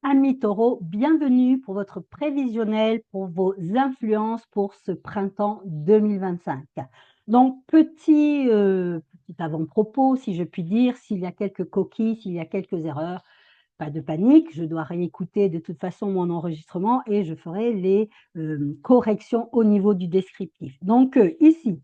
Amis taureaux, bienvenue pour votre prévisionnel pour vos influences pour ce printemps 2025. Donc, petit avant-propos, si je puis dire, s'il y a quelques coquilles, s'il y a quelques erreurs, pas de panique, je dois réécouter de toute façon mon enregistrement et je ferai les corrections au niveau du descriptif. Donc, ici,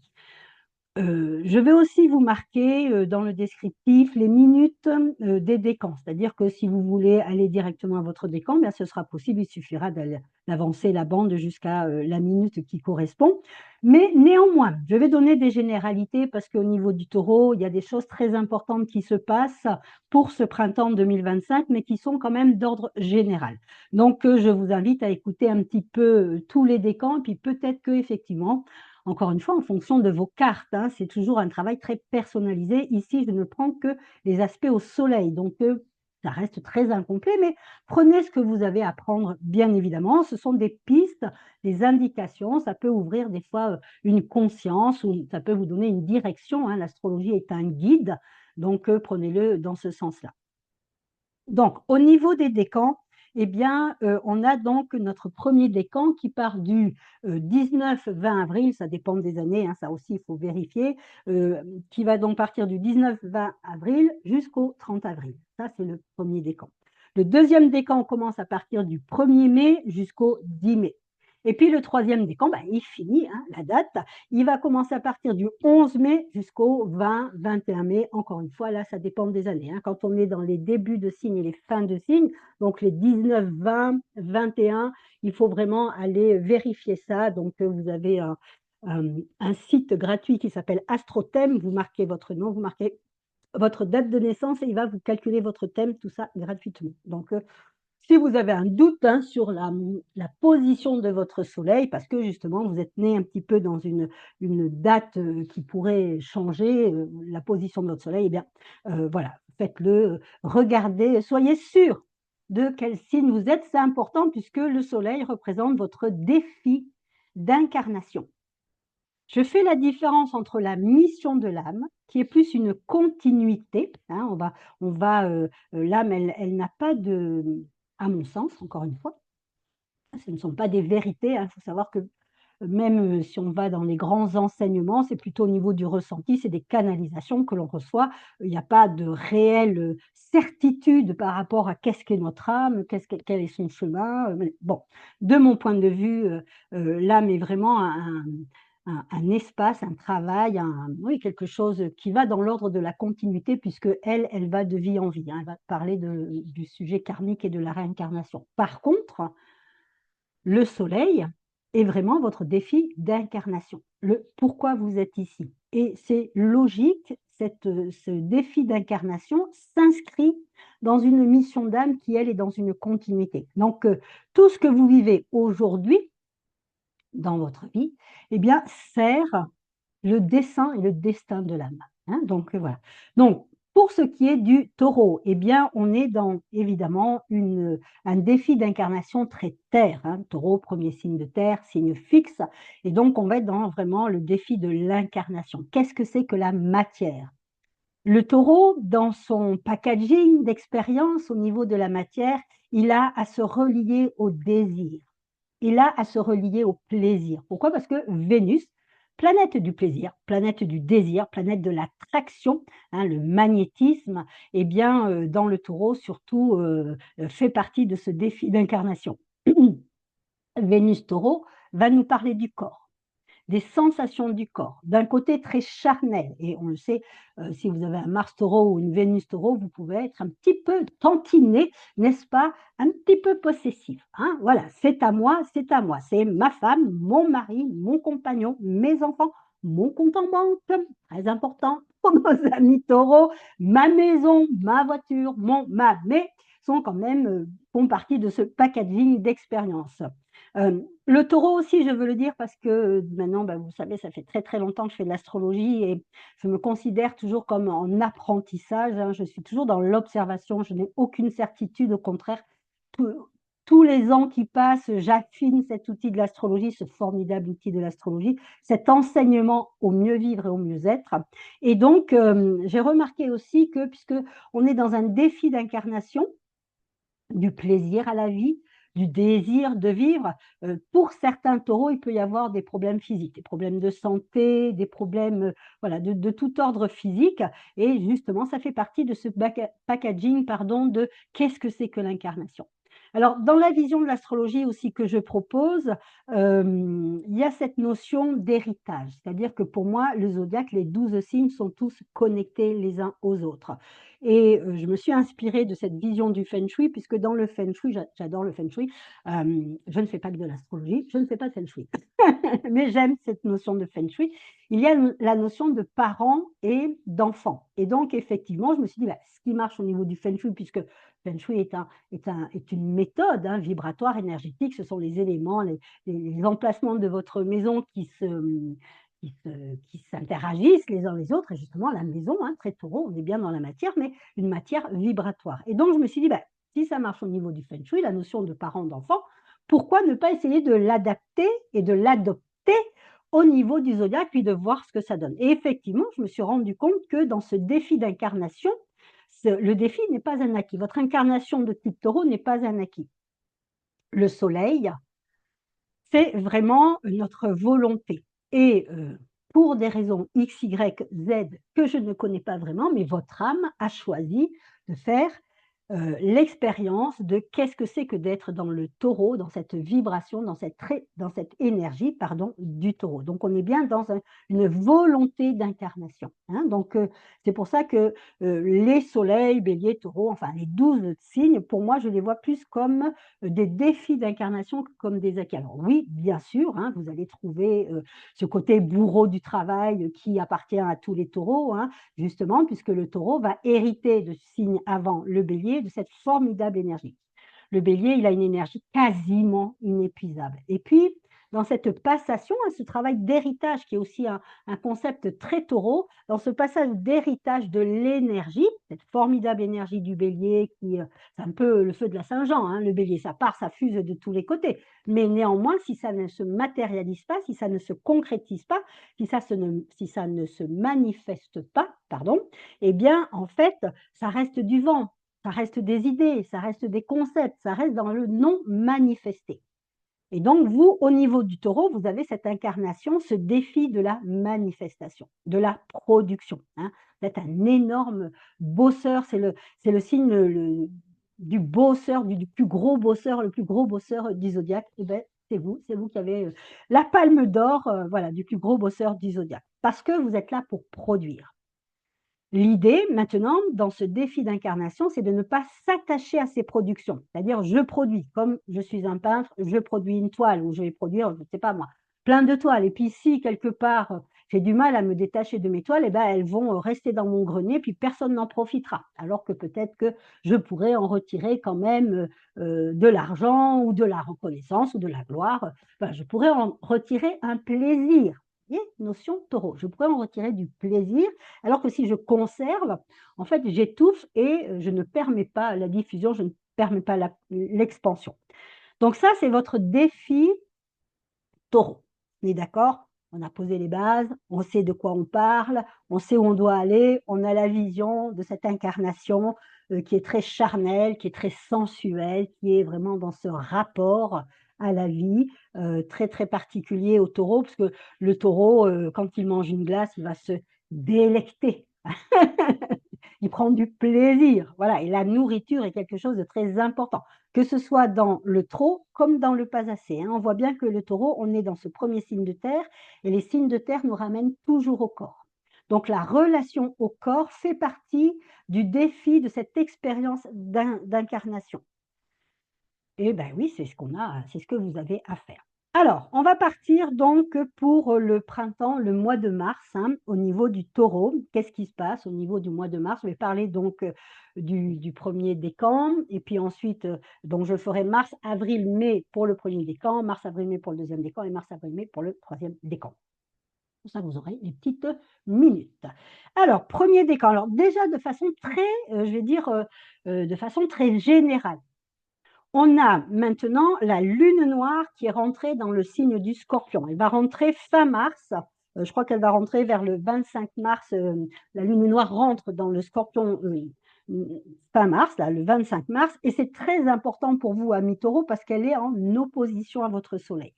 je vais aussi vous marquer, dans le descriptif les minutes, des décans. C'est-à-dire que si vous voulez aller directement à votre décan, bien ce sera possible, il suffira d'avancer la bande jusqu'à, la minute qui correspond. Mais néanmoins, je vais donner des généralités parce qu'au niveau du taureau, il y a des choses très importantes qui se passent pour ce printemps 2025, mais qui sont quand même d'ordre général. Donc, je vous invite à écouter un petit peu, tous les décans et puis peut-être qu'effectivement, encore une fois, en fonction de vos cartes, hein, c'est toujours un travail très personnalisé. Ici, je ne prends que les aspects au soleil, donc ça reste très incomplet, mais prenez ce que vous avez à prendre, bien évidemment. Ce sont des pistes, des indications, ça peut ouvrir des fois une conscience ou ça peut vous donner une direction, hein. L'astrologie est un guide, donc prenez-le dans ce sens-là. Donc, au niveau des décans, eh bien, on a donc notre premier décan qui part du 19-20 avril, ça dépend des années, hein, ça aussi il faut vérifier, qui va donc partir du 19-20 avril jusqu'au 30 avril. Ça, c'est le premier décan. Le deuxième décan commence à partir du 1er mai jusqu'au 10 mai. Et puis le troisième décan, ben, il finit, hein, la date, il va commencer à partir du 11 mai jusqu'au 20-21 mai. Encore une fois, là, ça dépend des années, hein. Quand on est dans les débuts de signes et les fins de signes, donc les 19, 20, 21, il faut vraiment aller vérifier ça. Donc, vous avez un site gratuit qui s'appelle AstroThème. Vous marquez votre nom, vous marquez votre date de naissance et il va vous calculer votre thème, tout ça gratuitement. Donc, si vous avez un doute, hein, sur la position de votre soleil, parce que justement vous êtes né un petit peu dans une date qui pourrait changer la position de votre soleil, eh bien voilà, faites-le, regardez, soyez sûr de quel signe vous êtes, c'est important puisque le soleil représente votre défi d'incarnation. Je fais la différence entre la mission de l'âme, qui est plus une continuité, hein, l'âme, elle n'a pas de, à mon sens, encore une fois, ce ne sont pas des vérités, hein. Il faut savoir que même si on va dans les grands enseignements, c'est plutôt au niveau du ressenti, c'est des canalisations que l'on reçoit. Il n'y a pas de réelle certitude par rapport à qu'est-ce qu'est notre âme, quel est son chemin. Mais bon, de mon point de vue, l'âme est vraiment un espace, un travail, oui, quelque chose qui va dans l'ordre de la continuité, puisque elle va de vie en vie, hein. Elle va parler du sujet karmique et de la réincarnation. Par contre, le soleil est vraiment votre défi d'incarnation, le pourquoi vous êtes ici. Et c'est logique, ce défi d'incarnation s'inscrit dans une mission d'âme qui, elle, est dans une continuité. Donc, tout ce que vous vivez aujourd'hui dans votre vie, eh bien, sert le dessein et le destin de l'âme, hein, donc voilà. Donc, pour ce qui est du taureau, eh bien, on est dans évidemment un défi d'incarnation très terre, hein. Taureau, premier signe de terre, signe fixe, et donc on va être dans vraiment le défi de l'incarnation. Qu'est-ce que c'est que la matière? Le taureau, dans son packaging d'expérience au niveau de la matière, il a à se relier au désir. Il a à se relier au plaisir. Pourquoi? Parce que Vénus, planète du plaisir, planète du désir, planète de l'attraction, hein, le magnétisme, eh bien, dans le taureau, surtout, fait partie de ce défi d'incarnation. Vénus taureau va nous parler du corps, des sensations du corps, d'un côté très charnel. Et on le sait, si vous avez un Mars taureau ou une Vénus taureau, vous pouvez être un petit peu tantiné, n'est-ce pas? Un petit peu possessif, hein? Voilà, c'est à moi, c'est ma femme, mon mari, mon compagnon, mes enfants, mon compte en banque, très important pour nos amis taureaux, ma maison, ma voiture, mais sont quand même, font partie de ce packaging d'expérience. Le taureau aussi, je veux le dire parce que maintenant, bah, vous savez, ça fait très, très longtemps que je fais de l'astrologie et je me considère toujours comme en apprentissage, hein. Je suis toujours dans l'observation, je n'ai aucune certitude, au contraire, tous tous les ans qui passent, j'affine cet outil de l'astrologie, ce formidable outil de l'astrologie, cet enseignement au mieux vivre et au mieux-être. Et donc, j'ai remarqué aussi que puisqu'on est dans un défi d'incarnation, du plaisir à la vie, du désir de vivre. Pour certains taureaux, il peut y avoir des problèmes physiques, des problèmes de santé, des problèmes, voilà, de tout ordre physique et justement, ça fait partie de ce packaging, pardon, de qu'est-ce que c'est que l'incarnation? Alors, dans la vision de l'astrologie aussi que je propose, il y a cette notion d'héritage. C'est-à-dire que pour moi, le zodiaque, les 12 signes sont tous connectés les uns aux autres. Et je me suis inspirée de cette vision du feng shui puisque dans le feng shui, j'adore le feng shui, je ne fais pas que de l'astrologie, je ne fais pas de feng shui, mais j'aime cette notion de feng shui. Il y a la notion de parents et d'enfants et donc effectivement, je me suis dit: «Bah, ce qui marche au niveau du feng shui» puisque feng shui est une méthode, hein, vibratoire, énergétique, ce sont les éléments, les emplacements de votre maison qui s'interagissent les uns les autres et justement la maison, hein, très taureau, on est bien dans la matière, mais une matière vibratoire. Et donc je me suis dit, bah, si ça marche au niveau du feng shui, la notion de parent d'enfant, pourquoi ne pas essayer de l'adapter et de l'adopter au niveau du zodiaque, puis de voir ce que ça donne. Et effectivement, je me suis rendu compte que dans ce défi d'incarnation, le défi n'est pas un acquis. Votre incarnation de type taureau n'est pas un acquis. Le soleil, c'est vraiment notre volonté et pour des raisons X, Y, Z que je ne connais pas vraiment, mais votre âme a choisi de faire, l'expérience de qu'est-ce que c'est que d'être dans le taureau, dans cette vibration, dans cette énergie, pardon, du taureau. Donc on est bien dans une volonté d'incarnation, hein. Donc c'est pour ça que, les soleils, bélier, taureau, enfin les 12 signes, pour moi, je les vois plus comme des défis d'incarnation comme des acquis. Alors oui, bien sûr, hein, vous allez trouver ce côté bourreau du travail qui appartient à tous les taureaux, hein, justement, puisque le taureau va hériter de signe avant le bélier, de cette formidable énergie. Le bélier, il a une énergie quasiment inépuisable. Et puis, dans cette passation, hein, ce travail d'héritage qui est aussi un concept très taureau, dans ce passage d'héritage de l'énergie, cette formidable énergie du bélier qui, c'est un peu le feu de la Saint-Jean, hein, le bélier, ça part, ça fuse de tous les côtés. Mais néanmoins, si ça ne se matérialise pas, si ça ne se concrétise pas, si ça ne se manifeste pas, pardon, eh bien, en fait, ça reste du vent, ça reste des idées, ça reste des concepts, ça reste dans le non manifesté. Et donc, vous, au niveau du taureau, vous avez cette incarnation, ce défi de la manifestation, de la production, hein. Vous êtes un énorme bosseur, c'est le signe du bosseur, du plus gros bosseur, le plus gros bosseur du zodiaque. Eh ben, c'est vous qui avez la palme d'or, voilà, du plus gros bosseur du zodiaque. Parce que vous êtes là pour produire. L'idée maintenant, dans ce défi d'incarnation, c'est de ne pas s'attacher à ces productions. C'est-à-dire, je produis, comme je suis un peintre, je produis une toile ou je vais produire, je ne sais pas moi, plein de toiles. Et puis si quelque part, j'ai du mal à me détacher de mes toiles, eh ben, elles vont rester dans mon grenier, puis personne n'en profitera. Alors que peut-être que je pourrais en retirer quand même de l'argent ou de la reconnaissance ou de la gloire. Enfin, je pourrais en retirer un plaisir. Vous voyez, notion taureau. Je pourrais en retirer du plaisir alors que si je conserve, en fait, j'étouffe et je ne permets pas la diffusion, je ne permets pas l'expansion. Donc ça, c'est votre défi taureau. On est d'accord? On a posé les bases, on sait de quoi on parle, on sait où on doit aller, on a la vision de cette incarnation qui est très charnelle, qui est très sensuelle, qui est vraiment dans ce rapport à la vie, très, très particulier au taureau, parce que le taureau, quand il mange une glace, il va se délecter. Il prend du plaisir, voilà, et la nourriture est quelque chose de très important, que ce soit dans le trop comme dans le pas assez, hein. On voit bien que le taureau, on est dans ce premier signe de terre et les signes de terre nous ramènent toujours au corps. Donc la relation au corps fait partie du défi de cette expérience d'incarnation. Eh ben oui, c'est ce qu'on a, c'est ce que vous avez à faire. Alors, on va partir donc pour le printemps, le mois de mars, hein, au niveau du taureau. Qu'est-ce qui se passe au niveau du mois de mars? Je vais parler donc du premier décan et puis ensuite, donc je ferai mars, avril, mai pour le premier décan, mars, avril, mai pour le deuxième décan et mars, avril, mai pour le troisième décan. Comme ça, vous aurez les petites minutes. Alors, premier décan. Alors déjà de façon très, je vais dire, de façon très générale. On a maintenant la lune noire qui est rentrée dans le signe du Scorpion. Elle va rentrer fin mars, je crois qu'elle va rentrer vers le 25 mars, la lune noire rentre dans le Scorpion, mmh, fin mars, là, le 25 mars et c'est très important pour vous, amis Taureaux, parce qu'elle est en opposition à votre soleil.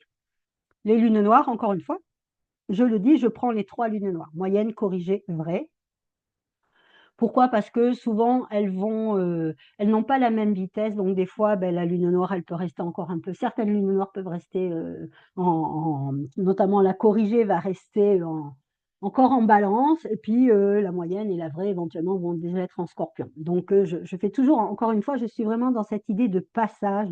Les lunes noires, encore une fois, je le dis, je prends les 3 lunes noires, moyenne, corrigée, vraie. Pourquoi? Parce que souvent elles n'ont pas la même vitesse, donc des fois, la lune noire, elle peut rester encore un peu certaines lunes noires peuvent rester, notamment la corrigée va rester encore en Balance et puis, la moyenne et la vraie éventuellement vont déjà être en Scorpion. Donc, je fais toujours encore une fois, je suis vraiment dans cette idée de passage,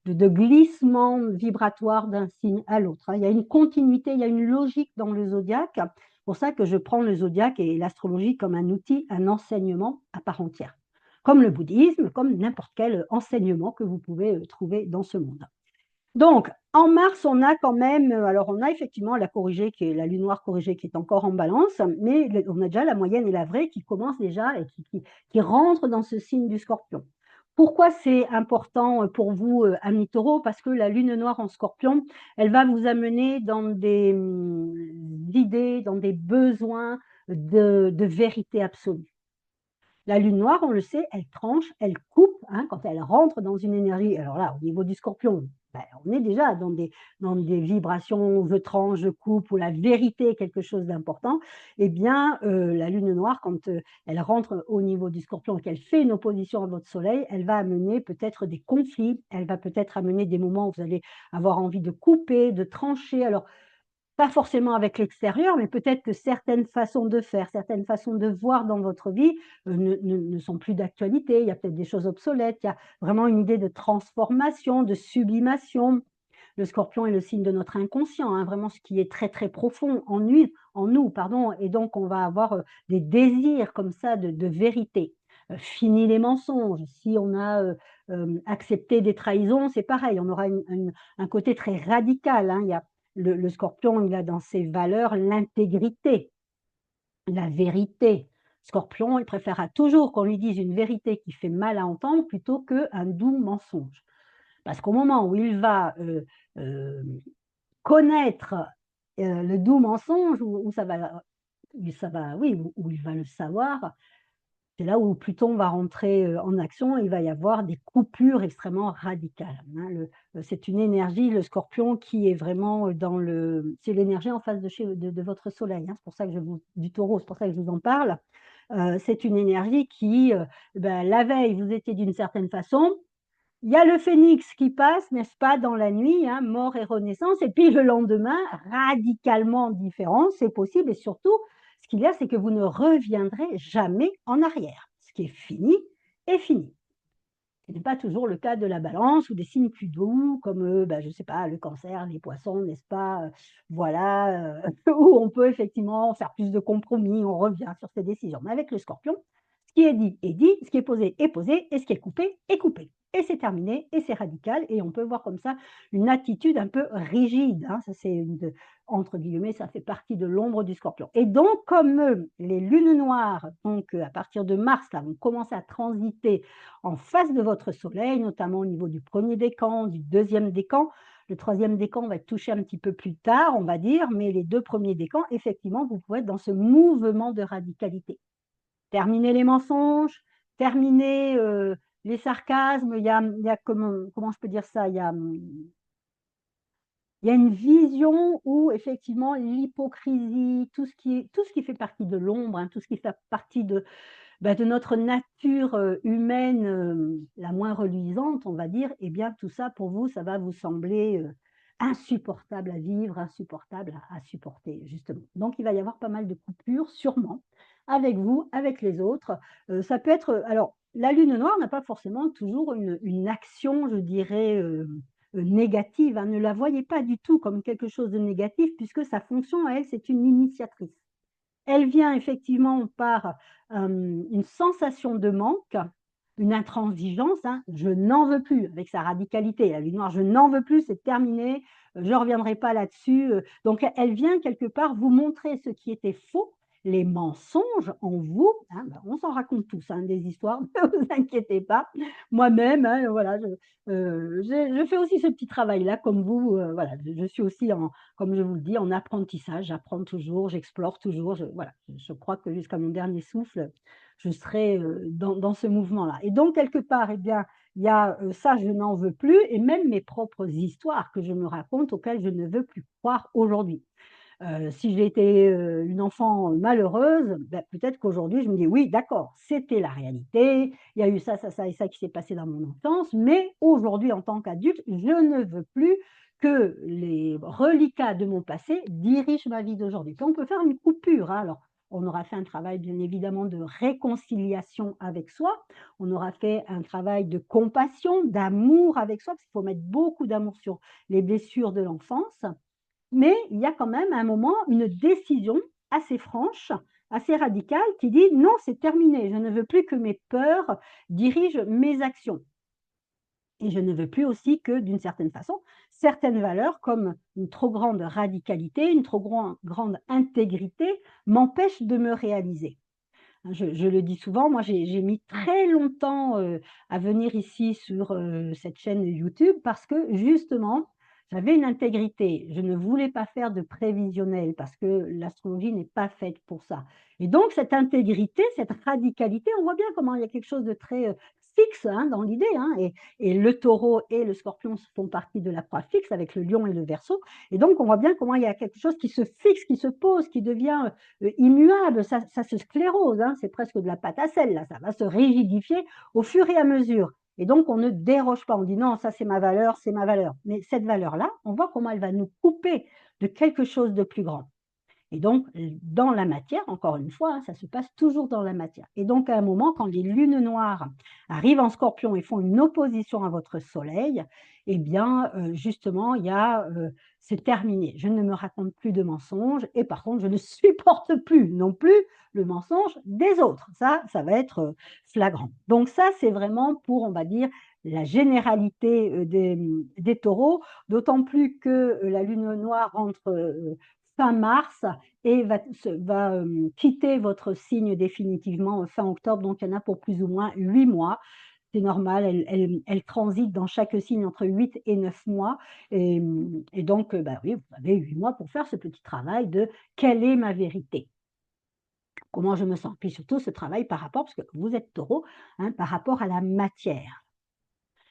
de glissement vibratoire d'un signe à l'autre, hein. Il y a une continuité, il y a une logique dans le zodiaque pour ça que je prends le zodiaque et l'astrologie comme un outil, un enseignement à part entière. Comme le bouddhisme, comme n'importe quel enseignement que vous pouvez trouver dans ce monde. Donc, en mars, on a quand même, alors on a effectivement la corrigée qui est la lune noire corrigée qui est encore en balance, mais on a déjà la moyenne et la vraie qui commencent déjà et qui rentrent dans ce signe du scorpion. Pourquoi c'est important pour vous, amis taureaux? Parce que la lune noire en scorpion, elle va vous amener dans des idées, dans des besoins de vérité absolue. La lune noire, on le sait, elle tranche, elle coupe, hein, quand elle rentre dans une énergie. Alors là, au niveau du scorpion, on est déjà dans des vibrations, je tranche, je coupe, où la vérité est quelque chose d'important. Eh bien, la lune noire, quand elle rentre au niveau du scorpion et qu'elle fait une opposition à votre soleil, elle va amener peut-être des conflits, elle va peut-être amener des moments où vous allez avoir envie de couper, de trancher. Alors, pas forcément avec l'extérieur, mais peut-être que certaines façons de faire, certaines façons de voir dans votre vie, ne sont plus d'actualité. Il y a peut-être des choses obsolètes, il y a vraiment une idée de transformation, de sublimation. Le Scorpion est le signe de notre inconscient, hein, vraiment ce qui est très, très profond en nous, pardon, et donc on va avoir, des désirs comme ça de vérité. Fini les mensonges. Si on a, accepté des trahisons, c'est pareil, on aura un côté très radical, hein. Il y a le Scorpion, il a dans ses valeurs l'intégrité, la vérité. Scorpion, il préférera toujours qu'on lui dise une vérité qui fait mal à entendre plutôt qu'un doux mensonge. Parce qu'au moment où il va, connaître, le doux mensonge, où oui, où il va le savoir, c'est là où Pluton va rentrer, en action et il va y avoir des coupures extrêmement radicales, hein. C'est une énergie, le Scorpion, qui est vraiment, c'est l'énergie en face de votre soleil, hein. C'est pour ça que je vous du Taureau, c'est pour ça que je vous en parle. C'est une énergie qui, la veille, vous étiez d'une certaine façon, il y a le phénix qui passe, n'est-ce pas, dans la nuit, hein, mort et renaissance, et puis le lendemain, radicalement différent, c'est possible, et surtout, ce qu'il y a, c'est que vous ne reviendrez jamais en arrière. Ce qui est fini est fini. Ce n'est pas toujours le cas de la balance ou des signes plus doux comme, je ne sais pas, le cancer, les poissons, n'est-ce pas? Voilà, où on peut effectivement faire plus de compromis, on revient sur ses décisions. Mais avec le scorpion, ce qui est dit, ce qui est posé et ce qui est coupé est coupé. Et c'est terminé et c'est radical et on peut voir comme ça une attitude un peu rigide, hein. Ça c'est entre guillemets, ça fait partie de l'ombre du scorpion. Et donc comme, les lunes noires, donc, à partir de mars là, vont commencer à transiter en face de votre soleil, notamment au niveau du premier décan, du deuxième décan. Le troisième décan va être touché un petit peu plus tard, on va dire, mais les 2 premiers décans, effectivement, vous pouvez être dans ce mouvement de radicalité. Terminer les mensonges, terminer, les sarcasmes, il y a comment je peux dire ça? Il y a une vision où effectivement l'hypocrisie, tout ce qui fait partie de l'ombre, hein, tout ce qui fait partie de notre nature, humaine, la moins reluisante, on va dire, eh bien tout ça pour vous, ça va vous sembler, insupportable à vivre, insupportable à supporter justement. Donc il va y avoir pas mal de coupures sûrement, avec vous, avec les autres. Ça peut être, alors la lune noire n'a pas forcément toujours une action, je dirais, négative, hein. Ne la voyez pas du tout comme quelque chose de négatif puisque sa fonction à elle, c'est une initiatrice. Elle vient effectivement par, une sensation de manque, une intransigeance, hein. Je n'en veux plus avec sa radicalité. La lune noire, je n'en veux plus, c'est terminé, je ne reviendrai pas là-dessus, donc elle vient quelque part vous montrer ce qui était faux, les mensonges en vous, hein, on s'en raconte tous, hein, des histoires, ne vous inquiétez pas. Moi-même, hein, voilà, je fais aussi ce petit travail-là comme vous, voilà, je suis aussi comme je vous le dis, en apprentissage, j'apprends toujours, j'explore toujours, voilà. Je crois que jusqu'à mon dernier souffle, je serai dans ce mouvement-là. Et donc, quelque part, eh bien, il y a ça, je n'en veux plus, et même mes propres histoires que je me raconte, auxquelles je ne veux plus croire aujourd'hui. Si j'ai été une enfant malheureuse, bah, peut-être qu'aujourd'hui, je me dis: «Oui, d'accord, c'était la réalité, il y a eu ça, ça, ça et ça qui s'est passé dans mon enfance, mais aujourd'hui, en tant qu'adulte, je ne veux plus que les reliquats de mon passé dirigent ma vie d'aujourd'hui». Puis on peut faire une coupure, hein. Alors, on aura fait un travail, bien évidemment, de réconciliation avec soi, on aura fait un travail de compassion, d'amour avec soi, parce qu'il faut mettre beaucoup d'amour sur les blessures de l'enfance, mais il y a quand même à un moment une décision assez franche, assez radicale qui dit: «Non, c'est terminé, je ne veux plus que mes peurs dirigent mes actions et je ne veux plus aussi que, d'une certaine façon, certaines valeurs comme une trop grande radicalité, une trop grande intégrité m'empêchent de me réaliser». Je le dis souvent, moi j'ai mis très longtemps, à venir ici sur, cette chaîne YouTube parce que justement, j'avais une intégrité. Je ne voulais pas faire de prévisionnel parce que l'astrologie n'est pas faite pour ça. Et donc cette intégrité, cette radicalité, on voit bien comment il y a quelque chose de très, fixe, hein, dans l'idée, hein, et le Taureau et le Scorpion font partie de la croix fixe avec le Lion et le Verseau, et donc on voit bien comment il y a quelque chose qui se fixe, qui se pose, qui devient, immuable, ça se sclérose, hein, c'est presque de la pâte à sel là, ça va se rigidifier au fur et à mesure, et donc on ne déroge pas, on dit: «Non, ça c'est ma valeur, c'est ma valeur». Mais cette valeur-là, on voit comment elle va nous couper de quelque chose de plus grand. Et donc, dans la matière, encore une fois, hein, ça se passe toujours dans la matière. Et donc, à un moment, quand les lunes noires arrivent en Scorpion et font une opposition à votre Soleil, eh bien, justement, il y a, c'est terminé. Je ne me raconte plus de mensonges et par contre, je ne supporte plus non plus le mensonge des autres. Ça va être, flagrant. Donc ça, c'est vraiment pour, on va dire, la généralité, des taureaux, d'autant plus que, la lune noire entre, fin mars et quitter votre signe définitivement fin octobre, donc il y en a pour plus ou moins 8 mois. C'est normal, elle transite dans chaque signe entre 8 et 9 mois, et donc bah, oui, vous avez 8 mois pour faire ce petit travail de: «Quelle est ma vérité? Comment je me sens?» Puis surtout ce travail par rapport, parce que vous êtes Taureau, hein, par rapport à la matière.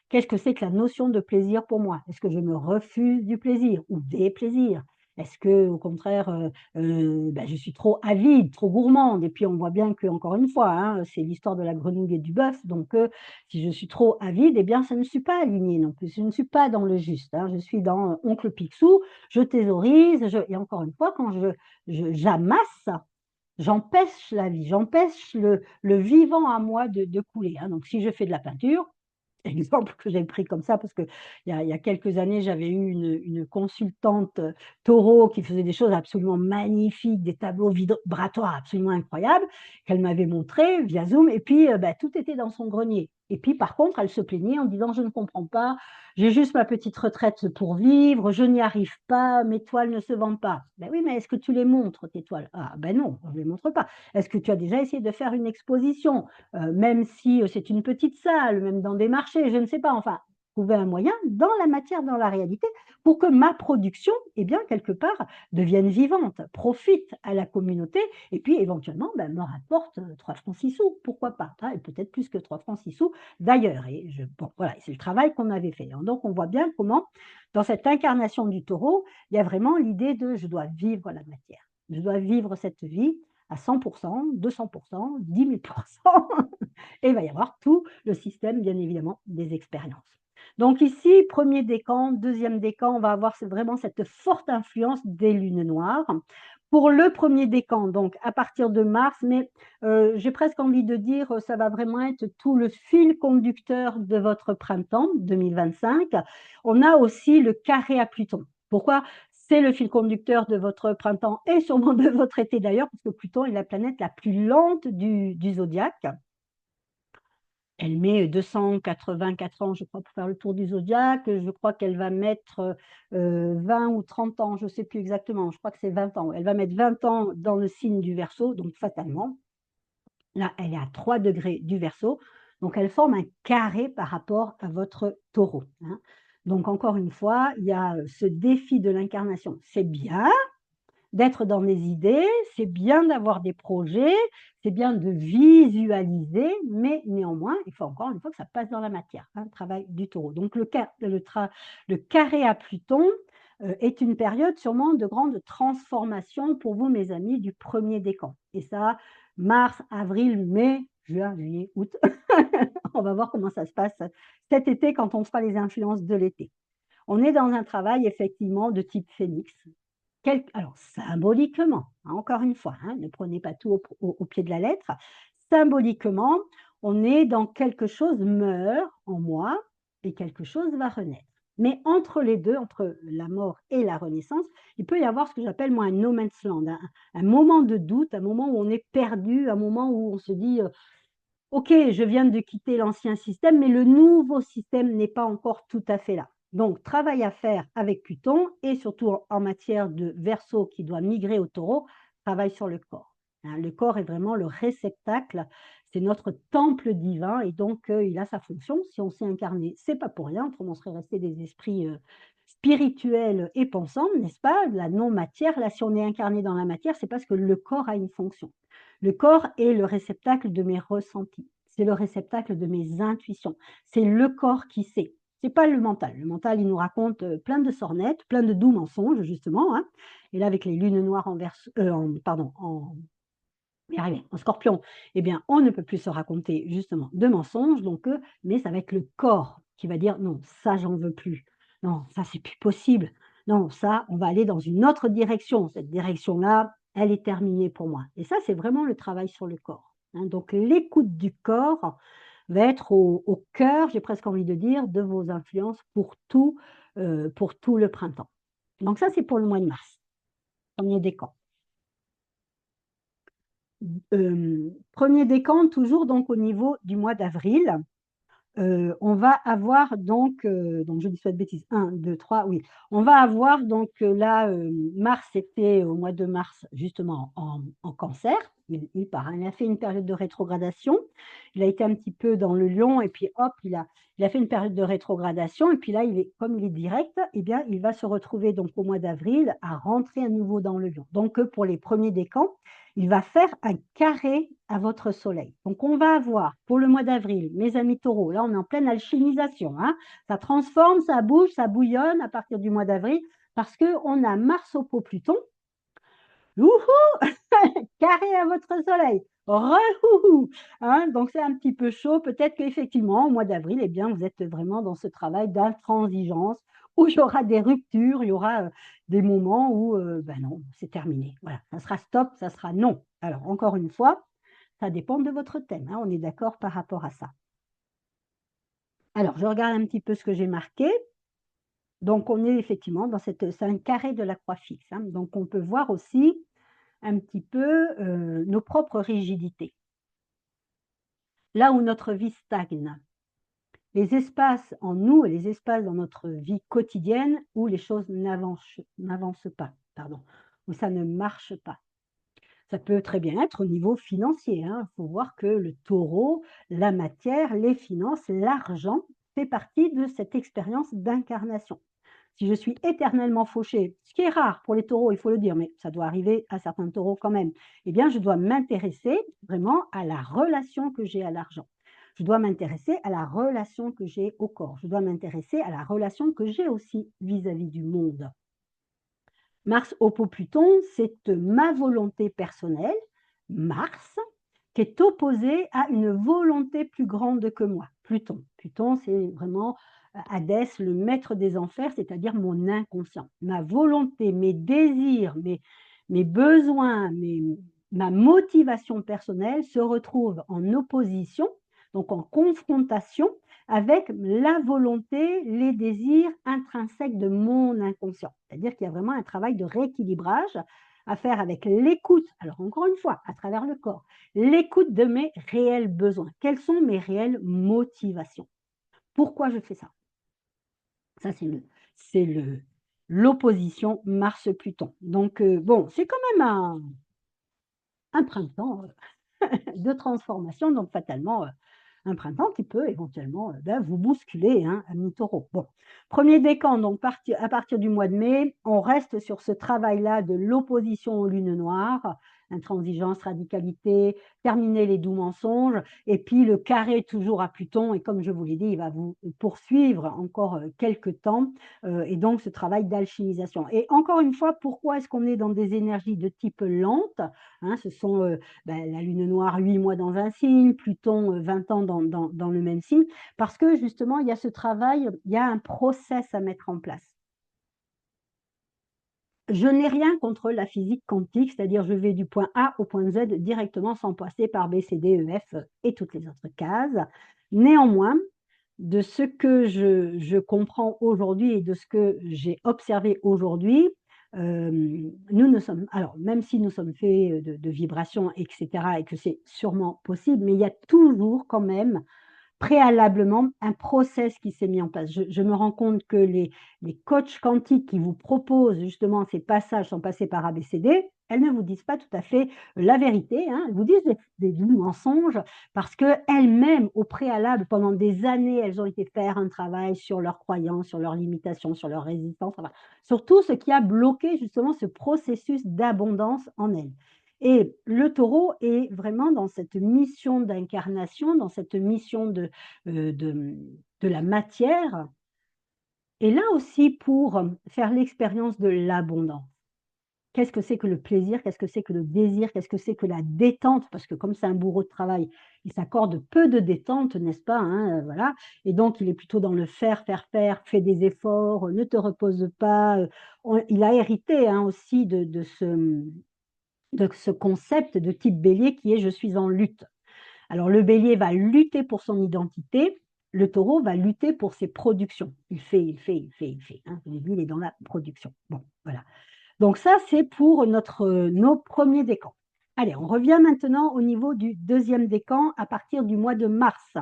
Qu'est-ce que c'est que la notion de plaisir pour moi? Est-ce que je me refuse du plaisir ou des plaisirs? Est-ce que, au contraire, bah, je suis trop avide, trop gourmande? Et puis on voit bien que, encore une fois, hein, c'est l'histoire de la grenouille et du bœuf, donc si je suis trop avide, eh bien, ça ne suis pas aligné non plus, je ne suis pas dans le juste, hein, je suis dans, oncle Picsou, je thésaurise, et encore une fois, quand j'amasse, j'empêche la vie, j'empêche le vivant à moi de couler, hein. Donc si je fais de la peinture, exemple que j'ai pris comme ça parce qu'il y a quelques années, j'avais eu une consultante, taureau qui faisait des choses absolument magnifiques, des tableaux vibratoires absolument incroyables, qu'elle m'avait montré via Zoom, et puis, bah, tout était dans son grenier, et puis par contre, elle se plaignait en disant: «Je ne comprends pas, j'ai juste ma petite retraite pour vivre, je n'y arrive pas, mes toiles ne se vendent pas». Ben oui, mais est-ce que tu les montres tes toiles? Ah ben non, je ne les montre pas. Est-ce que tu as déjà essayé de faire une exposition? Même si, c'est une petite salle, même dans des marchés, je ne sais pas, enfin, trouver un moyen dans la matière, dans la réalité, pour que ma production, eh bien, quelque part, devienne vivante, profite à la communauté et puis éventuellement, ben, me rapporte, 3 francs 6 sous, pourquoi pas? Hein, et peut-être plus que 3 francs 6 sous d'ailleurs, et bon, voilà, c'est le travail qu'on avait fait. Donc on voit bien comment, dans cette incarnation du Taureau, il y a vraiment l'idée de: «Je dois vivre la matière. Je dois vivre cette vie à 100 200 10 000 et il va y avoir tout le système, bien évidemment, des expériences. Donc ici, premier décan, deuxième décan, on va avoir vraiment cette forte influence des lunes noires. Pour le premier décan, donc à partir de mars, mais j'ai presque envie de dire, ça va vraiment être tout le fil conducteur de votre printemps 2025. On a aussi le carré à Pluton. Pourquoi? C'est le fil conducteur de votre printemps et sûrement de votre été d'ailleurs, parce que Pluton est la planète la plus lente du zodiaque. Elle met 284 ans, je crois, pour faire le tour du zodiaque. Je crois qu'elle va mettre, 20 ou 30 ans, je ne sais plus exactement, je crois que c'est 20 ans. Elle va mettre 20 ans dans le signe du Verseau, donc fatalement. Là, elle est à 3 degrés du Verseau, donc elle forme un carré par rapport à votre Taureau, hein. Donc encore une fois, il y a, ce défi de l'incarnation. C'est bien, d'être dans des idées, c'est bien d'avoir des projets, c'est bien de visualiser, mais néanmoins, il faut encore une fois que ça passe dans la matière, hein, le travail du Taureau. Donc le carré à Pluton, est une période sûrement de grande transformation pour vous, mes amis, du 1er décan et ça, mars, avril, mai, juin, juillet, août. On va voir comment ça se passe cet été quand on fera les influences de l'été. On est dans un travail effectivement de type phénix. Alors symboliquement, hein, encore une fois, hein, ne prenez pas tout au pied de la lettre. Symboliquement, on est dans quelque chose meurt en moi et quelque chose va renaître. Mais entre les deux, entre la mort et la renaissance, il peut y avoir ce que j'appelle moi un no man's land, un moment de doute, un moment où on est perdu, un moment où on se dit OK, je viens de quitter l'ancien système, mais le nouveau système n'est pas encore tout à fait là. Donc, travail à faire avec Pluton et surtout en matière de Verseau qui doit migrer au Taureau, travail sur le corps. Hein, le corps est vraiment le réceptacle, c'est notre temple divin et donc il a sa fonction. Si on s'est incarné, c'est pas pour rien, autrement on serait resté des esprits spirituels et pensants, n'est-ce pas? La non-matière, là, si on est incarné dans la matière, c'est parce que le corps a une fonction. Le corps est le réceptacle de mes ressentis, c'est le réceptacle de mes intuitions, c'est le corps qui sait, c'est pas le mental. Le mental, il nous raconte, plein de sornettes, plein de doux mensonges justement, hein et là avec les lunes noires en Verse en pardon, je vais y arriver, en Scorpion, eh bien, on ne peut plus se raconter justement de mensonges donc mais ça va être le corps qui va dire: «Non, ça j'en veux plus. Non, ça c'est plus possible. Non, ça, on va aller dans une autre direction. Cette direction-là, elle est terminée pour moi» et ça, c'est vraiment le travail sur le corps, hein. Donc l'écoute du corps va être au cœur, j'ai presque envie de dire, de vos influences pour tout le printemps. Donc ça, c'est pour le mois de mars, 1er décan. 1er décan, toujours donc au niveau du mois d'avril, on va avoir donc je dis pas de bêtises, 1, 2, 3, oui. On va avoir donc là, Mars était au mois de mars justement en Cancer. Il part, hein, il a fait une période de rétrogradation. Il a été un petit peu dans le Lion et puis hop, il a fait une période de rétrogradation et puis là, comme il est direct et bien, il va se retrouver donc au mois d'avril à rentrer à nouveau dans le Lion. Donc pour les premiers décans, il va faire un carré à votre soleil. Donc on va avoir pour le mois d'avril, mes amis taureaux, là on est en pleine alchimisation, hein, ça transforme, ça bouge, ça bouillonne à partir du mois d'avril parce qu'on a Mars oppo Pluton. Youhou! Carré à votre soleil. Re-houhou! Hein, donc c'est un petit peu chaud. Peut-être qu'effectivement, au mois d'avril, eh bien, vous êtes vraiment dans ce travail d'intransigeance où il y aura des ruptures, il y aura des moments où, ben non, c'est terminé. Voilà, ça sera stop, ça sera non. Alors, encore une fois, ça dépend de votre thème, hein, on est d'accord par rapport à ça. Alors, je regarde un petit peu ce que j'ai marqué. Donc, on est effectivement dans c'est un carré de la croix fixe, hein. Donc, on peut voir aussi un petit peu, nos propres rigidités. Là où notre vie stagne, les espaces en nous et les espaces dans notre vie quotidienne où les choses n'avancent pas, pardon, où ça ne marche pas. Ça peut très bien être au niveau financier, hein. Il faut voir que le taureau, la matière, les finances, l'argent fait partie de cette expérience d'incarnation. Si je suis éternellement fauché, ce qui est rare pour les taureaux, il faut le dire, mais ça doit arriver à certains taureaux quand même, eh bien, je dois m'intéresser vraiment à la relation que j'ai à l'argent. Je dois m'intéresser à la relation que j'ai au corps. Je dois m'intéresser à la relation que j'ai aussi vis-à-vis du monde. Mars oppo Pluton, c'est ma volonté personnelle, Mars, qui est opposée à une volonté plus grande que moi, Pluton. Pluton, c'est vraiment Hadès, le maître des enfers, c'est-à-dire mon inconscient. Ma volonté, mes désirs, mes besoins, ma motivation personnelle se retrouvent en opposition, donc en confrontation avec la volonté, les désirs intrinsèques de mon inconscient. C'est-à-dire qu'il y a vraiment un travail de rééquilibrage à faire avec l'écoute, alors encore une fois, à travers le corps, l'écoute de mes réels besoins. Quelles sont mes réelles motivations? Pourquoi je fais ça? Ça, c'est l'opposition Mars-Pluton. Donc, bon, c'est quand même un printemps de transformation, donc fatalement, un printemps qui peut éventuellement, vous bousculer, hein, amis Taureaux. Bon, 1er décan, donc à partir du mois de mai, on reste sur ce travail-là de l'opposition aux lunes noires, intransigeance, radicalité, terminer les doux mensonges et puis le carré toujours à Pluton et comme je vous l'ai dit, il va vous poursuivre encore, quelque temps, et donc ce travail d'alchimisation et encore une fois, pourquoi est-ce qu'on est dans des énergies de type lente? Hein, ce sont, la lune noire 8 mois dans un signe, Pluton, 20 ans dans le même signe, parce que justement il y a ce travail, il y a un process à mettre en place. Je n'ai rien contre la physique quantique, c'est-à-dire je vais du point A au point Z directement sans passer par B, C, D, E, F et toutes les autres cases. Néanmoins, de ce que je comprends aujourd'hui et de ce que j'ai observé aujourd'hui, nous ne sommes alors même si nous sommes faits, de vibrations et cetera et que c'est sûrement possible, mais il y a toujours quand même préalablement un process qui s'est mis en place. Je me rends compte que les coachs quantiques qui vous proposent justement ces passages sans passer par ABCD, elles ne vous disent pas tout à fait la vérité, hein. Elles vous disent des doux mensonges parce qu'elles-mêmes, au préalable, pendant des années, elles ont été faire un travail sur leurs croyances, sur leurs limitations, sur leur résistance, enfin, sur tout ce qui a bloqué justement ce processus d'abondance en elles. Et le taureau est vraiment dans cette mission d'incarnation, dans cette mission de la matière et là aussi pour faire l'expérience de l'abondance. Qu'est-ce que c'est que le plaisir? Qu'est-ce que c'est que le désir? Qu'est-ce que c'est que la détente? Parce que comme c'est un bourreau de travail, il s'accorde peu de détente, n'est-ce pas, hein, voilà et donc il est plutôt dans le faire, faire, faire, fais des efforts, ne te repose pas, on il a hérité, hein, aussi de ce concept de type bélier qui est: «Je suis en lutte». Alors le bélier va lutter pour son identité, le taureau va lutter pour ses productions. Il fait, il fait, il fait, il fait, hein. Lui, il est dans la production. Bon, voilà. Donc ça, c'est pour nos premiers décans. Allez, on revient maintenant au niveau du deuxième décan à partir du mois de mars.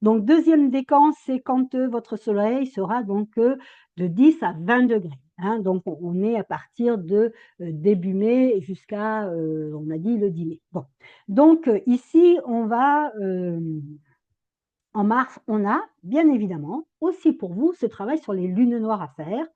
Donc deuxième décan, c'est quand, votre soleil sera donc, de 10 à 20°, hein. Donc on est à partir de, début mai jusqu'à, on a dit le 10 mai. Bon, donc ici, on va, en mars, on a bien évidemment aussi pour vous ce travail sur les lunes noires à faire.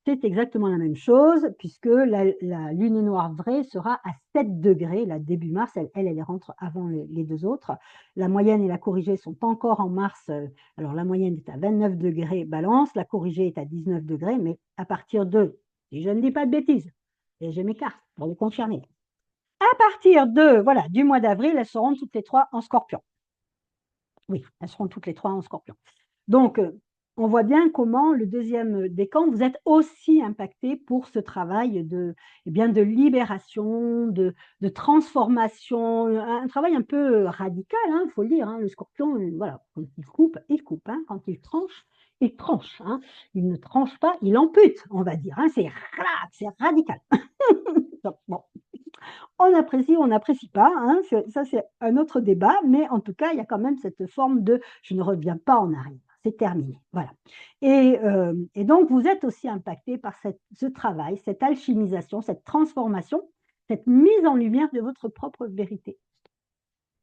C'est exactement la même chose puisque la lune noire vraie sera à 7°, là, début mars, elle rentre avant les 2 autres. La moyenne et la corrigée sont encore en mars, alors la moyenne est à 29° Balance, la corrigée est à 19°, mais à partir de si je ne dis pas de bêtises et j'ai mes cartes pour le confirmer. À partir de, voilà, du mois d'avril, elles seront toutes les 3 en Scorpion. Oui, elles seront toutes les 3 en Scorpion. Donc, on voit bien comment le deuxième décan, vous êtes aussi impacté pour ce travail de, eh bien, de libération, de transformation, un travail un peu, radical, hein, il faut le dire, hein. Le Scorpion, voilà, quand il coupe, hein, quand il tranche, hein. Il ne tranche pas, il ampute, on va dire, hein, c'est radical. Donc bon. On apprécie ou on n'apprécie pas, hein, ça c'est un autre débat, mais en tout cas, il y a quand même cette forme de: «Je ne reviens pas en arrière, c'est terminé», voilà et donc vous êtes aussi impacté par ce travail, cette alchimisation, cette transformation, cette mise en lumière de votre propre vérité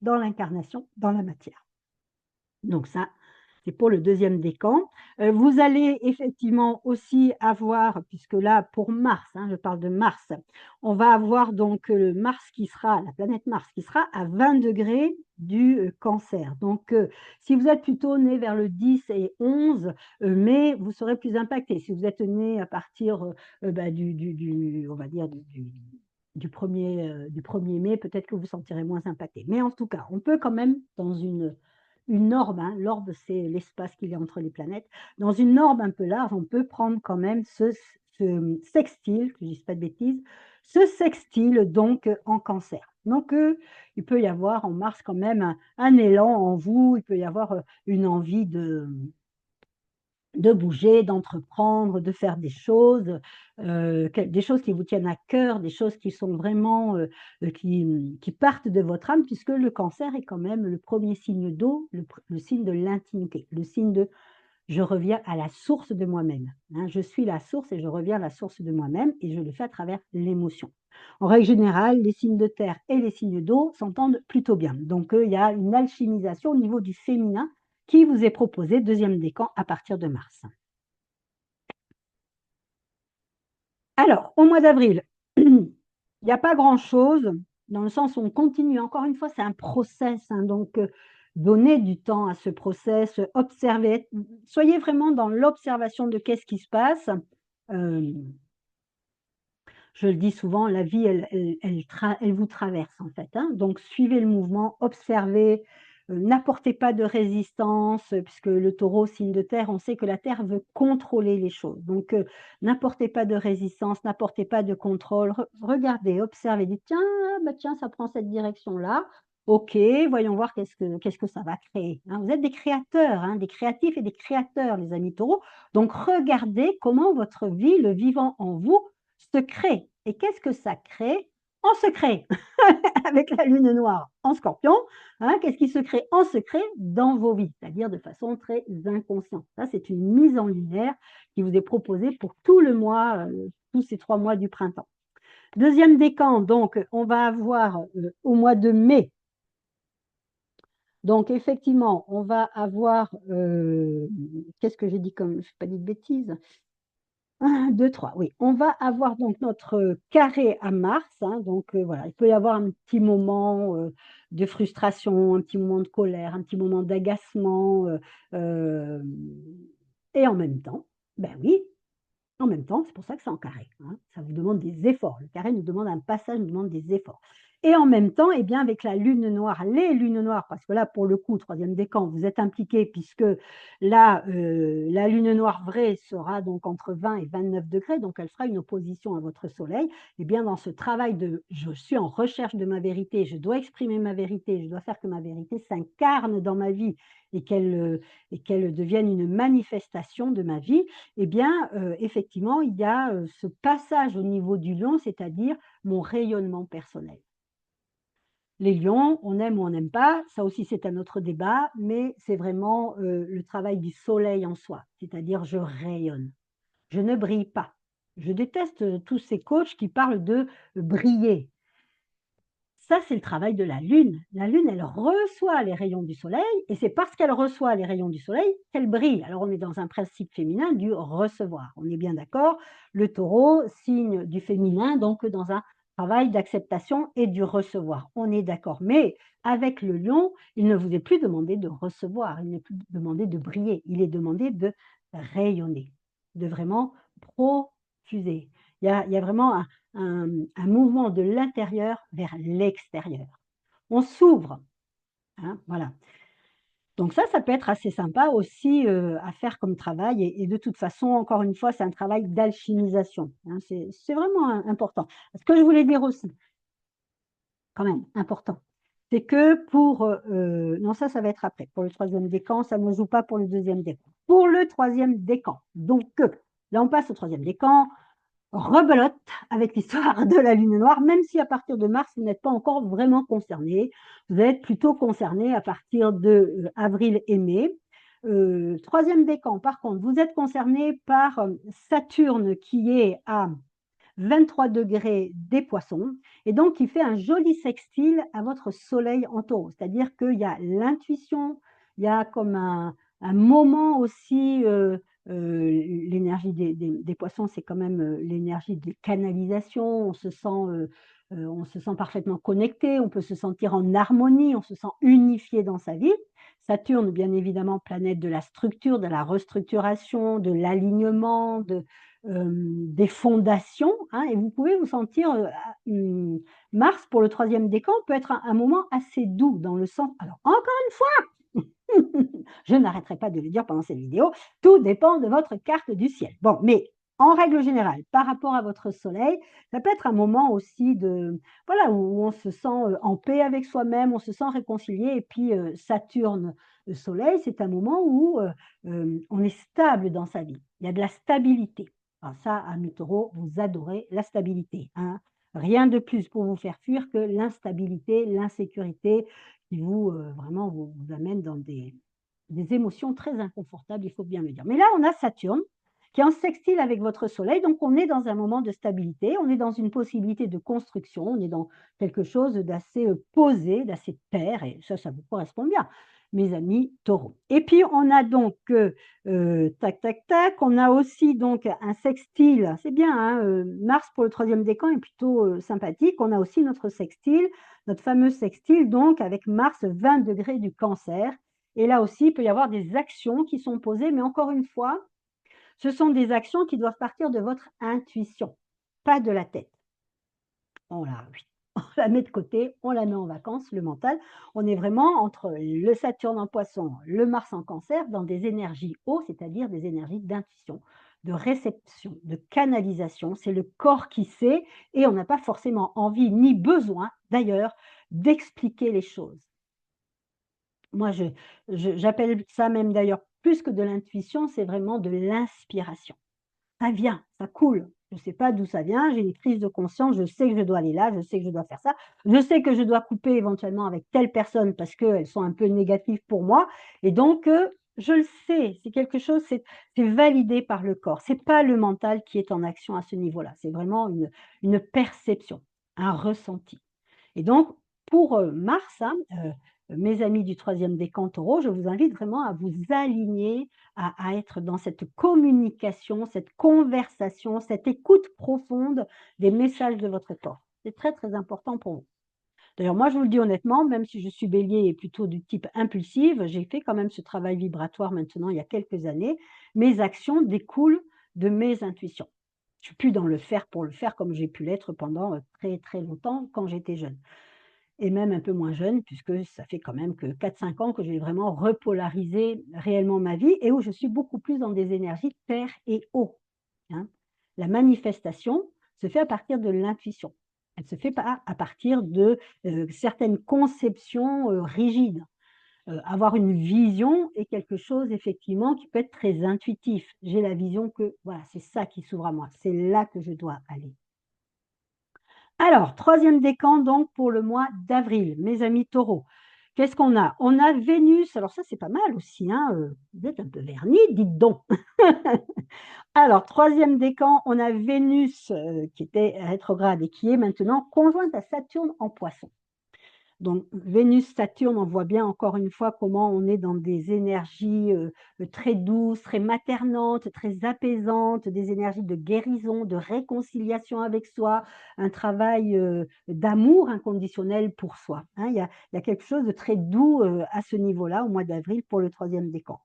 dans l'incarnation, dans la matière. Donc ça, c'est pour le deuxième décan. Vous allez effectivement aussi avoir, puisque là pour Mars, hein, je parle de Mars, on va avoir donc, Mars qui sera la planète Mars qui sera à 20° du, Cancer. Donc, si vous êtes plutôt né vers le 10 et 11 mai, vous serez plus impacté. Si vous êtes né à partir, du on va dire du 1er mai, peut-être que vous sentirez moins impacté. Mais en tout cas, on peut quand même dans une orbe, hein, l'orbe, c'est l'espace qu'il y a entre les planètes. Dans une orbe un peu large, on peut prendre quand même ce sextile, que je dise pas de bêtises, ce sextile donc en Cancer. Donc il peut y avoir en Mars quand même un élan en vous, il peut y avoir, une envie de bouger, d'entreprendre, de faire des choses qui vous tiennent à cœur, des choses qui sont vraiment, qui partent de votre âme puisque le Cancer est quand même le premier signe d'eau, le signe de l'intimité, le signe de: «Je reviens à la source de moi-même», hein. Je suis la source et je reviens à la source de moi-même et je le fais à travers l'émotion. En règle générale, les signes de terre et les signes d'eau s'entendent plutôt bien. Donc, il y a une alchimisation au niveau du féminin qui vous est proposée, deuxième décan, à partir de mars. Alors, au mois d'avril, il n'y a pas grand-chose, dans le sens où on continue. Encore une fois, c'est un process, hein, donc donnez du temps à ce process, observez, soyez vraiment dans l'observation de qu'est-ce qui se passe. Euh, je le dis souvent, la vie, elle vous traverse en fait, hein. Donc suivez le mouvement, observez, n'apportez pas de résistance, puisque le taureau, signe de terre, on sait que la terre veut contrôler les choses. Donc n'apportez pas de résistance, n'apportez pas de contrôle. Regardez, observez, dites: «Tiens, ah bah tiens, ça prend cette direction-là. OK, voyons voir qu'est-ce que ça va créer», hein. Vous êtes des créateurs, hein, des créatifs et des créateurs, les amis taureaux. Donc regardez comment votre vie, le vivant en vous, se crée. Et qu'est-ce que ça crée en secret avec la lune noire en scorpion, hein, qu'est-ce qui se crée en secret dans vos vies, c'est-à-dire de façon très inconsciente. Ça, c'est une mise en lumière qui vous est proposée pour tout le mois, tous ces 3 mois du printemps. Deuxième décan, donc on va avoir au mois de mai. Donc effectivement, on va avoir, qu'est-ce que j'ai dit comme, je n'ai pas dit de bêtises, 1, 2, 3, oui. On va avoir donc notre carré à Mars, hein, donc voilà, il peut y avoir un petit moment de frustration, un petit moment de colère, un petit moment d'agacement, euh, et en même temps, ben oui, en même temps, c'est pour ça que c'est en carré, hein. Ça vous demande des efforts. Le carré nous demande un passage, nous demande des efforts. Et en même temps, eh bien, avec la lune noire, les lunes noires, parce que là, pour le coup, troisième décan, vous êtes impliqué puisque là, la lune noire vraie sera donc entre 20 et 29 degrés, donc elle fera une opposition à votre soleil. Eh bien, dans ce travail de je suis en recherche de ma vérité, je dois exprimer ma vérité, je dois faire que ma vérité s'incarne dans ma vie et qu'elle devienne une manifestation de ma vie, eh bien, effectivement, il y a, ce passage au niveau du lion, c'est-à-dire mon rayonnement personnel. Les lions, on aime ou on n'aime pas, ça aussi c'est un autre débat, mais c'est vraiment, le travail du soleil en soi, c'est-à-dire je rayonne, je ne brille pas. Je déteste, tous ces coachs qui parlent de briller. Ça, c'est le travail de la Lune. La Lune, elle reçoit les rayons du Soleil et c'est parce qu'elle reçoit les rayons du Soleil qu'elle brille. Alors, on est dans un principe féminin du recevoir. On est bien d'accord. Le Taureau, signe du féminin, donc dans un travail d'acceptation et du recevoir. On est d'accord. Mais avec le Lion, il ne vous est plus demandé de recevoir, il n'est plus demandé de briller, il est demandé de rayonner, de vraiment profuser. Il y a vraiment un mouvement de l'intérieur vers l'extérieur. On s'ouvre, hein, voilà. Donc ça peut être assez sympa aussi, à faire comme travail et de toute façon, encore une fois, c'est un travail d'alchimisation, hein, c'est vraiment important. Ce que je voulais dire aussi, quand même important, c'est que pour, non ça va être après, pour le troisième décan, ça ne joue pas pour le deuxième décan. Pour le troisième décan, donc là on passe au troisième décan, rebelote avec l'histoire de la lune noire, même si à partir de mars, vous n'êtes pas encore vraiment concerné. Vous allez être plutôt concerné à partir de avril et mai. Troisième décan, par contre, vous êtes concerné par Saturne qui est à 23 degrés des poissons et donc il fait un joli sextile à votre soleil en taureau. C'est-à-dire qu'il y a l'intuition, il y a comme un moment aussi, l'énergie des poissons, c'est quand même l'énergie des canalisations, on se sent parfaitement connecté, on peut se sentir en harmonie, on se sent unifié dans sa vie. Saturne, bien évidemment, planète de la structure, de la restructuration, de l'alignement, des fondations, hein, et vous pouvez vous sentir, Mars pour le troisième décan peut être un moment assez doux dans le sens alors encore une fois, je n'arrêterai pas de le dire pendant cette vidéo, tout dépend de votre carte du ciel. Bon, mais en règle générale, par rapport à votre soleil, ça peut être un moment aussi de voilà, où on se sent, en paix avec soi-même, on se sent réconcilié et puis, Saturne, le soleil, c'est un moment où, on est stable dans sa vie. Il y a de la stabilité. Alors ça, amis taureaux, vous adorez la stabilité, hein. Rien de plus pour vous faire fuir que l'instabilité, l'insécurité qui vous, vraiment vous amène dans des émotions très inconfortables, il faut bien le dire. Mais là, on a Saturne qui est en sextile avec votre soleil. Donc, on est dans un moment de stabilité, on est dans une possibilité de construction, on est dans quelque chose d'assez posé, d'assez pair, et ça vous correspond bien, mes amis taureaux. Et puis, on a donc, tac, tac, tac, on a aussi donc un sextile, c'est bien, hein, Mars pour le troisième décan est plutôt sympathique. On a aussi notre sextile, notre fameux sextile, donc avec Mars 20 degrés du Cancer. Et là aussi, il peut y avoir des actions qui sont posées, mais encore une fois, ce sont des actions qui doivent partir de votre intuition, pas de la tête. On la, oui, on la met de côté, on la met en vacances, le mental. On est vraiment entre le Saturne en Poisson, le Mars en Cancer, dans des énergies haut, c'est-à-dire des énergies d'intuition, de réception, de canalisation. C'est le corps qui sait et on n'a pas forcément envie ni besoin, d'ailleurs, d'expliquer les choses. Moi, j'appelle ça même d'ailleurs plus que de l'intuition, c'est vraiment de l'inspiration. Ça vient, ça coule. Je ne sais pas d'où ça vient, j'ai une prise de conscience, je sais que je dois aller là, je sais que je dois faire ça. Je sais que je dois couper éventuellement avec telle personne parce qu'elles sont un peu négatives pour moi et donc je le sais, c'est quelque chose, c'est validé par le corps. C'est pas le mental qui est en action à ce niveau-là, c'est vraiment une perception, un ressenti. Et donc, pour mars, hein, mes amis du troisième décan taureau, je vous invite vraiment à vous aligner, à être dans cette communication, cette conversation, cette écoute profonde des messages de votre corps. C'est très, très important pour vous. D'ailleurs, moi, je vous le dis honnêtement, même si je suis bélier et plutôt du type impulsive, j'ai fait quand même ce travail vibratoire maintenant il y a quelques années. Mes actions découlent de mes intuitions. Je suis plus dans le faire pour le faire comme j'ai pu l'être pendant très, très longtemps quand j'étais jeune et même un peu moins jeune, puisque ça fait quand même que 4-5 ans que j'ai vraiment repolarisé réellement ma vie et où je suis beaucoup plus dans des énergies terre et eau, hein. La manifestation se fait à partir de l'intuition. Elle ne se fait pas à partir de certaines conceptions rigides. Avoir une vision est quelque chose effectivement qui peut être très intuitif. J'ai la vision que voilà, c'est ça qui s'ouvre à moi, c'est là que je dois aller. Alors, troisième décan donc pour le mois d'avril, mes amis taureaux. Qu'est-ce qu'on a? On a Vénus, alors ça c'est pas mal aussi, hein, vous êtes un peu vernis, dites donc. Alors, troisième décan, on a Vénus qui était rétrograde et qui est maintenant conjointe à Saturne en Poisson. Donc Vénus-Saturne, on voit bien encore une fois comment on est dans des énergies, très douces, très maternantes, très apaisantes, des énergies de guérison, de réconciliation avec soi, un travail, d'amour inconditionnel pour soi, hein. Il y a quelque chose de très doux, à ce niveau-là, au mois d'avril pour le troisième décan.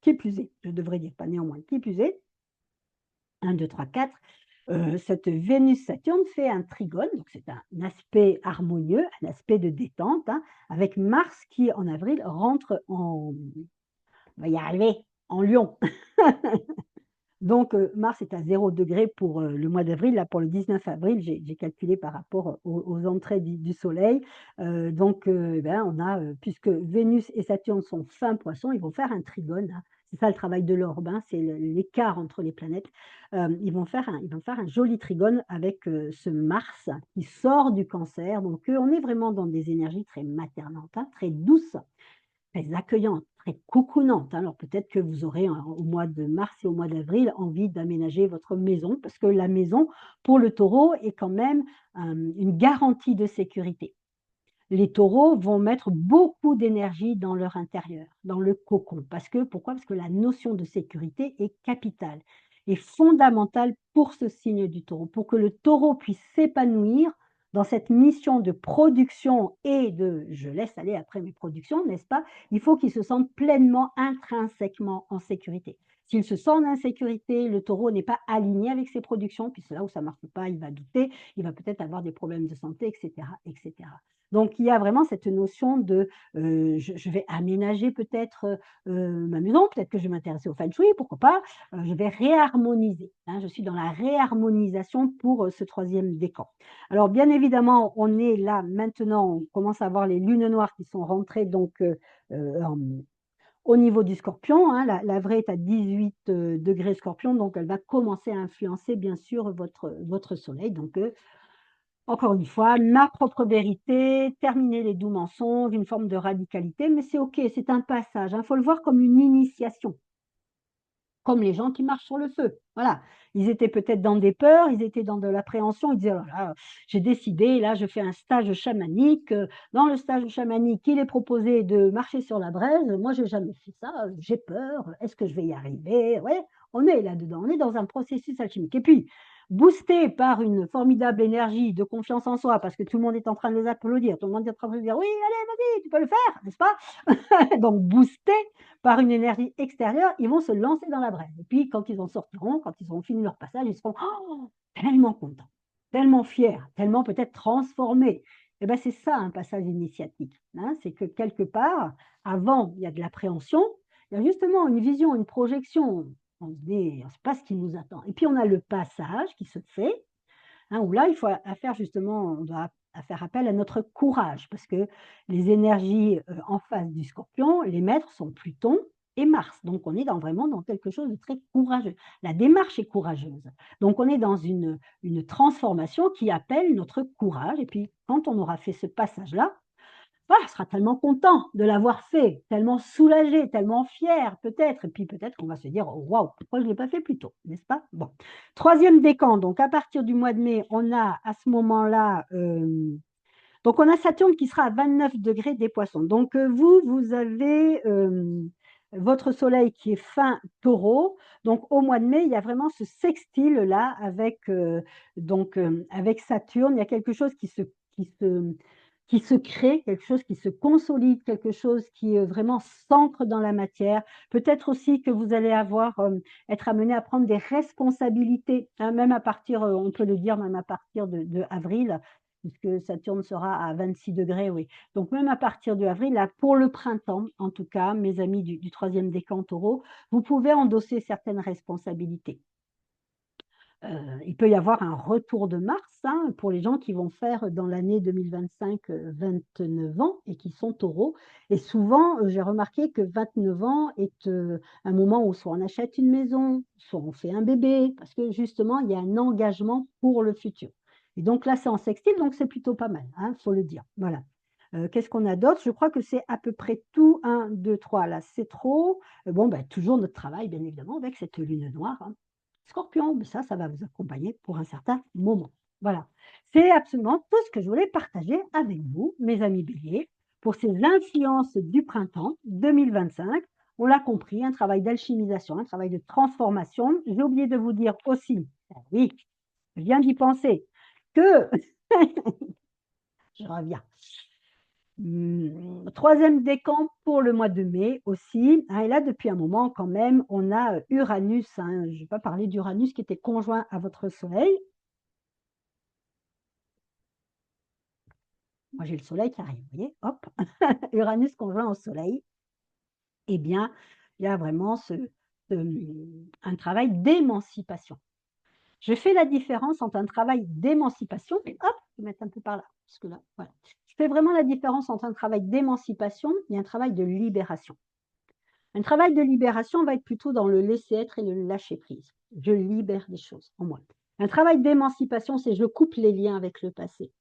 Qui plus est, je devrais dire, pas néanmoins, qui plus est, 1, 2, 3, 4. Cette Vénus-Saturne fait un trigone, donc c'est un aspect harmonieux, un aspect de détente, hein, avec Mars qui, en avril, rentre en on va y arriver, en Lion. Donc Mars est à 0 degré pour, le mois d'avril. Là, pour le 19 avril, j'ai calculé par rapport aux entrées du soleil. Donc eh ben, on a, puisque Vénus et Saturne sont fin Poisson, ils vont faire un trigone, hein. C'est ça le travail de l'orbe, hein, c'est l'écart entre les planètes. Ils vont faire un joli trigone avec, ce Mars qui sort du Cancer. Donc on est vraiment dans des énergies très maternantes, hein, très douces. Très accueillante, très cocoonante. Alors peut-être que vous aurez au mois de mars et au mois d'avril envie d'aménager votre maison parce que la maison, pour le taureau, est quand même une garantie de sécurité. Les taureaux vont mettre beaucoup d'énergie dans leur intérieur, dans le cocon. Pourquoi? Parce que la notion de sécurité est capitale et fondamentale pour ce signe du taureau. Pour que le taureau puisse s'épanouir dans cette mission de production et de je laisse aller après mes productions, n'est-ce pas? Il faut qu'il se sente pleinement, intrinsèquement en sécurité. S'il se sent en insécurité, le taureau n'est pas aligné avec ses productions, puis c'est là où ça ne marche pas, il va douter, il va peut-être avoir des problèmes de santé, etc., etc. Donc il y a vraiment cette notion de, je vais aménager peut-être, ma maison, peut-être que je vais m'intéresser au feng shui, pourquoi pas? Je vais réharmoniser, hein, je suis dans la réharmonisation pour, ce troisième décan. Alors bien évidemment, on est là maintenant, on commence à voir les lunes noires qui sont rentrées donc, en au niveau du Scorpion, hein. La vraie est à 18 degrés Scorpion, donc elle va commencer à influencer bien sûr votre soleil. Donc encore une fois, ma propre vérité, terminer les doux mensonges, une forme de radicalité, mais c'est OK, c'est un passage, il faut le voir comme une initiation. comme les gens qui marchent sur le feu. Voilà, ils étaient peut-être dans des peurs, ils étaient dans de l'appréhension, ils disaient: «Oh là là, j'ai décidé, là, je fais un stage chamanique, dans le stage chamanique, il est proposé de marcher sur la braise. Moi, j'ai jamais fait ça, j'ai peur, est-ce que je vais y arriver?» Ouais, on est là-dedans, on est dans un processus alchimique et puis, boosté par une formidable énergie de confiance en soi, parce que tout le monde est en train de les applaudir, tout le monde est en train de dire: «Oui, allez, vas-y, tu peux le faire», n'est-ce pas? Donc boostés par une énergie extérieure, ils vont se lancer dans la braise et puis quand ils en sortiront, quand ils auront fini leur passage, ils seront tellement contents, tellement fiers, tellement peut-être transformés. Et ben, c'est ça un passage initiatique, hein, c'est que quelque part, avant, il y a de l'appréhension, il y a justement une vision, une projection. On se dit: «On ne sait pas ce qui nous attend» et puis on a le passage qui se fait, hein, où là, il faut à faire justement, on doit à faire appel à notre courage parce que les énergies, en face du Scorpion, les maîtres sont Pluton et Mars. Donc on est vraiment dans quelque chose de très courageux. La démarche est courageuse. Donc on est dans une transformation qui appelle notre courage et puis quand on aura fait ce passage-là, on sera tellement content de l'avoir fait, tellement soulagé, tellement fier peut-être et puis peut-être qu'on va se dire: «Oh waouh, pourquoi je ne l'ai pas fait plus tôt?» n'est-ce pas? Bon. 3e décan, donc à partir du mois de mai, on a à ce moment-là, donc on a Saturne qui sera à 29 degrés des Poissons. Donc vous, vous avez, votre soleil qui est fin Taureau, donc au mois de mai, il y a vraiment ce sextile-là avec, avec Saturne. Il y a quelque chose qui se crée, quelque chose qui se consolide, quelque chose qui, vraiment s'ancre dans la matière. Peut-être aussi que vous allez avoir, être amené à prendre des responsabilités, hein, même à partir, on peut le dire même à partir de avril, puisque Saturne sera à 26 degrés, oui. Donc même à partir de avril, là, pour le printemps, en tout cas, mes amis du 3e décan Taureau, vous pouvez endosser certaines responsabilités. Il peut y avoir un retour de Mars, hein, pour les gens qui vont faire dans l'année 2025, 29 ans et qui sont Taureaux et souvent, j'ai remarqué que 29 ans est, un moment où soit on achète une maison, soit on fait un bébé, parce que justement, il y a un engagement pour le futur et donc là, c'est en sextile, donc c'est plutôt pas mal, hein, faut le dire. Voilà. Qu'est-ce qu'on a d'autre? Je crois que c'est à peu près tout. 1, 2, 3, là, c'est trop. Bon, bah, toujours notre travail, bien évidemment, avec cette lune noire, hein. Scorpion, mais ça va vous accompagner pour un certain moment. Voilà. C'est absolument tout ce que je voulais partager avec vous, mes amis béliers, pour ces influences du printemps 2025. On l'a compris, un travail d'alchimisation, un travail de transformation. J'ai oublié de vous dire aussi, ah oui, je viens d'y penser, que je reviens. 3e décan pour le mois de mai aussi, hein, et là depuis un moment quand même, on a, Uranus, hein, je vais pas parler d'Uranus qui était conjoint à votre soleil. Moi j'ai le soleil qui arrive, vous voyez? Hop, Uranus conjoint au soleil. Eh bien, il y a vraiment un travail d'émancipation. Je fais la différence entre un travail d'émancipation et hop, je vais mettre un peu par là, parce que là, voilà. Je fais vraiment la différence entre un travail d'émancipation et un travail de libération. Un travail de libération va être plutôt dans le laisser être et le lâcher prise. Je libère des choses en moi. Un travail d'émancipation, c'est je coupe les liens avec le passé.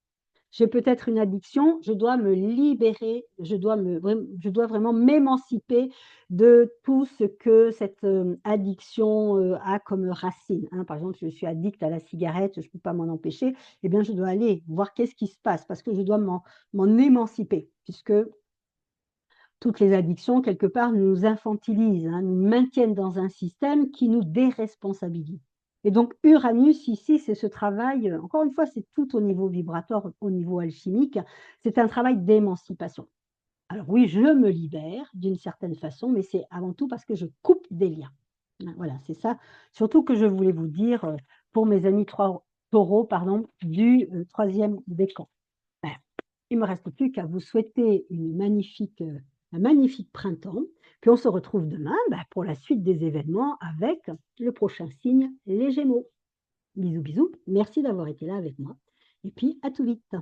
J'ai peut-être une addiction, je dois me libérer, je dois vraiment m'émanciper de tout ce que cette, addiction, a comme racine, hein. Par exemple, je suis addict à la cigarette, je ne peux pas m'en empêcher, eh bien je dois aller voir qu'est-ce qui se passe parce que je dois m'en émanciper puisque toutes les addictions, quelque part, nous infantilisent, hein, nous maintiennent dans un système qui nous déresponsabilise. Et donc Uranus ici, c'est ce travail, encore une fois, c'est tout au niveau vibratoire, au niveau alchimique, c'est un travail d'émancipation. Alors oui, je me libère d'une certaine façon, mais c'est avant tout parce que je coupe des liens. Hein, voilà, c'est ça surtout que je voulais vous dire, pour mes amis taureaux, pardon, du, 3e décan. Ben, il ne me reste plus qu'à vous souhaiter un magnifique printemps. Puis on se retrouve demain, pour la suite des événements avec le prochain signe, les Gémeaux. Bisous, bisous. Merci d'avoir été là avec moi et puis à tout vite.